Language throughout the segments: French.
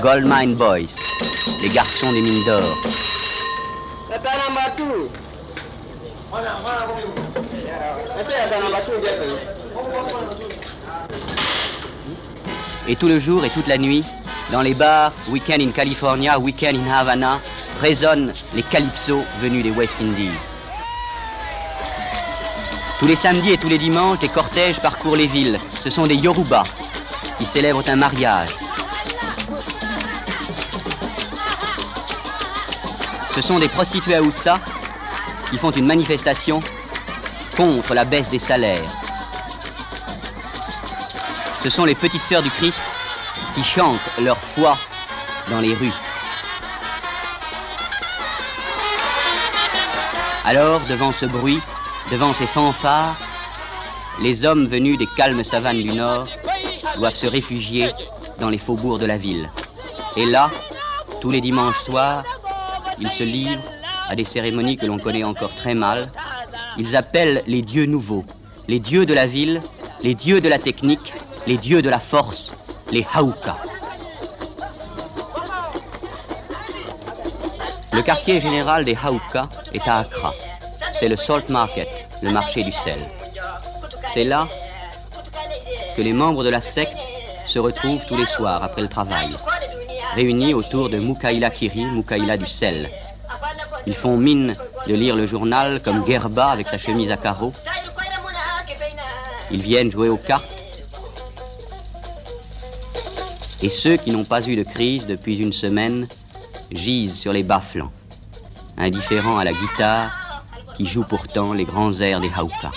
Gold Mine Boys, les garçons des mines d'or. Et tout le jour et toute la nuit, dans les bars, Weekend in California, Weekend in Havana, résonnent les calypsos venus des West Indies. Tous les samedis et tous les dimanches, des cortèges parcourent les villes. Ce sont des Yoruba qui célèbrent un mariage. Ce sont des prostituées à Oussa qui font une manifestation contre la baisse des salaires. Ce sont les petites sœurs du Christ qui chantent leur foi dans les rues. Alors, devant ce bruit, devant ces fanfares, les hommes venus des calmes savanes du Nord doivent se réfugier dans les faubourgs de la ville. Et là, tous les dimanches soirs, ils se livrent à des cérémonies que l'on connaît encore très mal. Ils appellent les dieux nouveaux, les dieux de la ville, les dieux de la technique, les dieux de la force, les Hauka. Le quartier général des Hauka est à Accra. C'est le Salt Market, le marché du sel. C'est là que les membres de la secte se retrouvent tous les soirs après le travail, réunis autour de Mukaila Kiri, Mukaila du sel. Ils font mine de lire le journal comme Gerba avec sa chemise à carreaux. Ils viennent jouer aux cartes. Et ceux qui n'ont pas eu de crise depuis une semaine gisent sur les bas-flancs, indifférents à la guitare qui joue pourtant les grands airs des Hauka.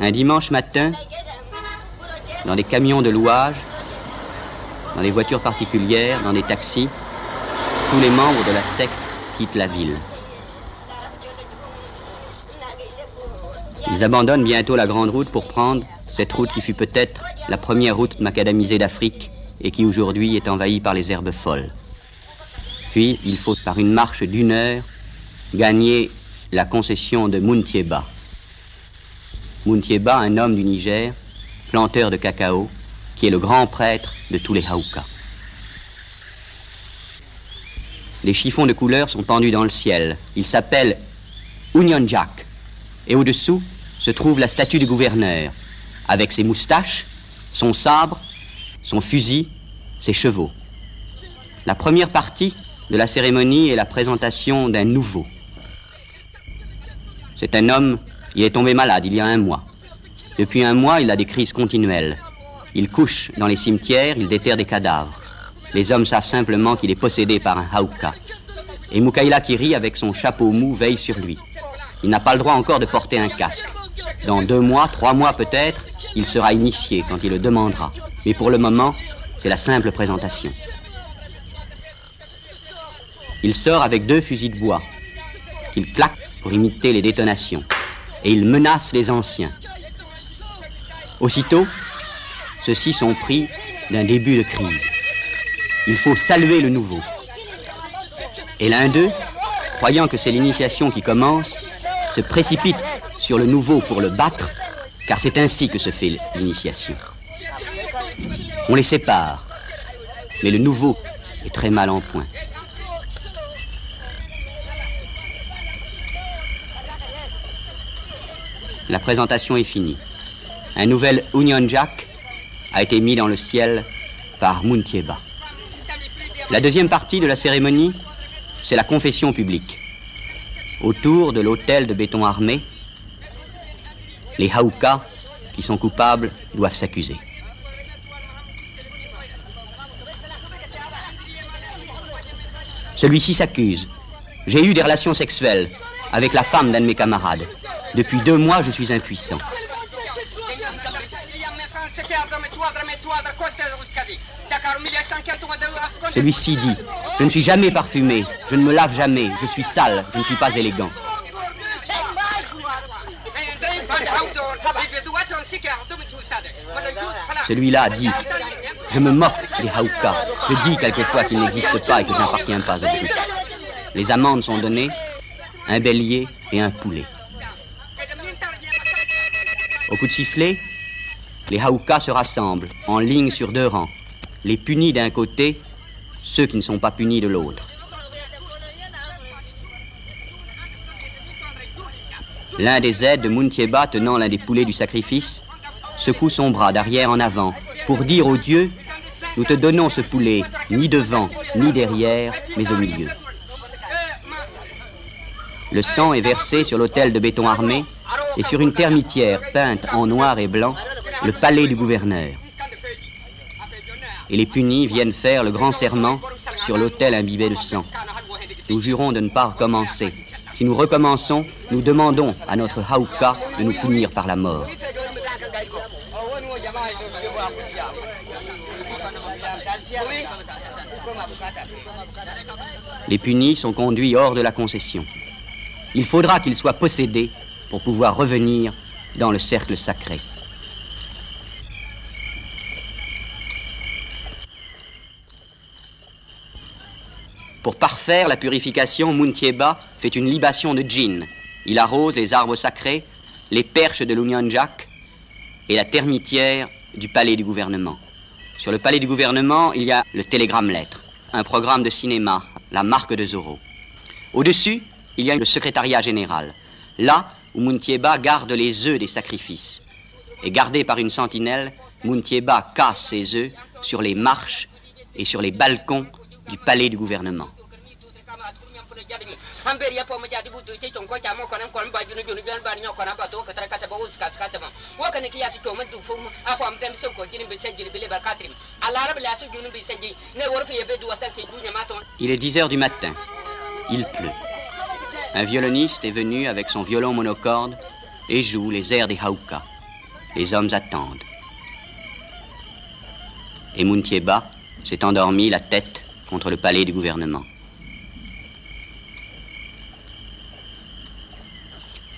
Un dimanche matin, dans des camions de louage, dans des voitures particulières, dans des taxis, tous les membres de la secte quittent la ville. Ils abandonnent bientôt la grande route pour prendre cette route qui fut peut-être la première route macadamisée d'Afrique et qui aujourd'hui est envahie par les herbes folles. Puis, il faut, par une marche d'1 heure, gagner la concession de Muntieba. Muntieba, un homme du Niger, planteur de cacao, qui est le grand prêtre de tous les Hauka. Les chiffons de couleur sont pendus dans le ciel. Il s'appelle Union Jack. Et au-dessous se trouve la statue du gouverneur, avec ses moustaches, son sabre, son fusil, ses chevaux. La première partie de la cérémonie est la présentation d'un nouveau. C'est un homme, il est tombé malade il y a 1 mois. Depuis 1 mois, il a des crises continuelles. Il couche dans les cimetières, il déterre des cadavres. Les hommes savent simplement qu'il est possédé par un Hauka. Et Mukaila Kiri, avec son chapeau mou, veille sur lui. Il n'a pas le droit encore de porter un casque. Dans 2 mois, 3 mois peut-être, il sera initié quand il le demandera. Mais pour le moment, c'est la simple présentation. Il sort avec 2 fusils de bois qu'il claque pour imiter les détonations. Et il menace les anciens. Aussitôt, ceux-ci sont pris d'un début de crise. Il faut saluer le nouveau. Et l'un d'eux, croyant que c'est l'initiation qui commence, se précipite sur le nouveau pour le battre, car c'est ainsi que se fait l'initiation. On les sépare, mais le nouveau est très mal en point. La présentation est finie. Un nouvel Union Jack a été mis dans le ciel par Muntieba. La deuxième partie de la cérémonie, c'est la confession publique. Autour de l'autel de béton armé, les Hauka qui sont coupables doivent s'accuser. Celui-ci s'accuse. J'ai eu des relations sexuelles avec la femme d'un de mes camarades. Depuis 2 mois, je suis impuissant. Celui-ci dit, je ne suis jamais parfumé, je ne me lave jamais, je suis sale, je ne suis pas élégant. Celui-là dit, je me moque des Hauka, je dis quelquefois qu'ils n'existent pas et que je n'appartiens pas au groupe. Les amendes sont données, un bélier et un poulet. Au coup de sifflet, les Haoukas se rassemblent en ligne sur 2 rangs. Les punis d'un côté, ceux qui ne sont pas punis de l'autre. L'un des aides de Muntieba, tenant l'un des poulets du sacrifice, secoue son bras d'arrière en avant pour dire au Dieu: nous te donnons ce poulet, ni devant, ni derrière, mais au milieu. Le sang est versé sur l'autel de béton armé et sur une termitière peinte en noir et blanc, le palais du gouverneur. Et les punis viennent faire le grand serment sur l'autel imbibé de sang. Nous jurons de ne pas recommencer. Si nous recommençons, nous demandons à notre Haouka de nous punir par la mort. Les punis sont conduits hors de la concession. Il faudra qu'ils soient possédés pour pouvoir revenir dans le cercle sacré. Pour parfaire la purification, Muntieba fait une libation de djinn. Il arrose les arbres sacrés, les perches de l'Unyanjak et la termitière du palais du gouvernement. Sur le palais du gouvernement, il y a le télégramme-lettre, un programme de cinéma, la marque de Zorro. Au-dessus, il y a le secrétariat général, là où Muntieba garde les œufs des sacrifices. Et gardé par une sentinelle, Muntieba casse ses œufs sur les marches et sur les balcons du palais du gouvernement. Il est 10 heures du matin. Il pleut. Un violoniste est venu avec son violon monocorde et joue les airs des Haoukas. Les hommes attendent. Et Muntieba s'est endormi la tête contre le palais du gouvernement.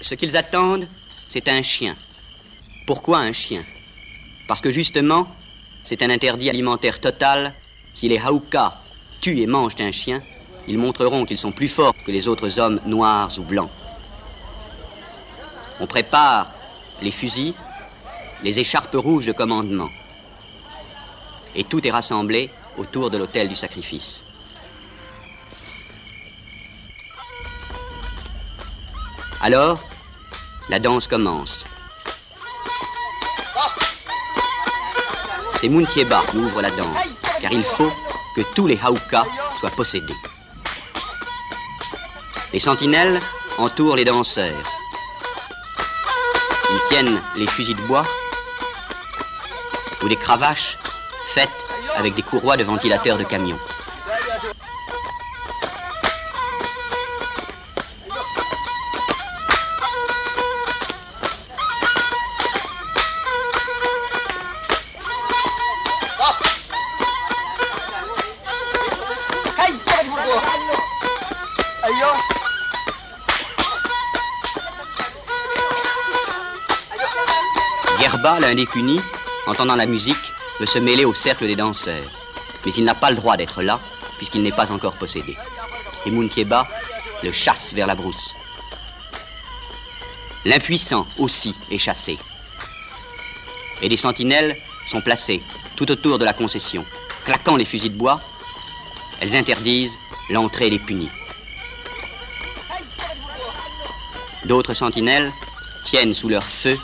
Ce qu'ils attendent, c'est un chien. Pourquoi un chien? Parce que justement, c'est un interdit alimentaire total. Si les Haoukas tuent et mangent un chien, ils montreront qu'ils sont plus forts que les autres hommes noirs ou blancs. On prépare les fusils, les écharpes rouges de commandement. Et tout est rassemblé autour de l'autel du sacrifice. Alors, la danse commence. C'est Muntieba qui ouvre la danse, car il faut que tous les Haoukas soient possédés. Les sentinelles entourent les danseurs. Ils tiennent les fusils de bois ou des cravaches faites avec des courroies de ventilateurs de camions. Gerba, l'un des punis, entendant la musique, veut se mêler au cercle des danseurs. Mais il n'a pas le droit d'être là, puisqu'il n'est pas encore possédé. Et Muntieba le chasse vers la brousse. L'impuissant aussi est chassé. Et des sentinelles sont placées tout autour de la concession. Claquant les fusils de bois, elles interdisent l'entrée des punis. D'autres sentinelles tiennent sous leur feu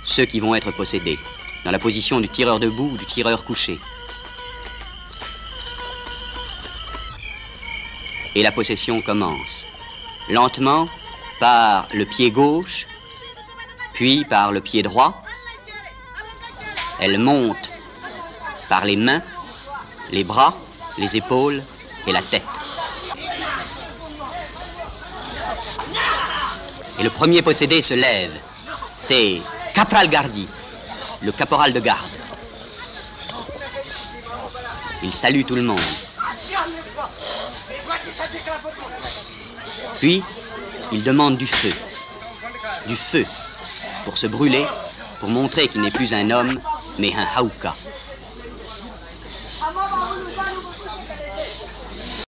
ceux qui vont être possédés, dans la position du tireur debout ou du tireur couché. Et la possession commence, lentement par le pied gauche, puis par le pied droit. Elle monte par les mains, les bras, les épaules et la tête. Et le premier possédé se lève. C'est Capral Gardi, le caporal de garde. Il salue tout le monde. Puis, il demande du feu. Du feu pour se brûler, pour montrer qu'il n'est plus un homme, mais un Haouka.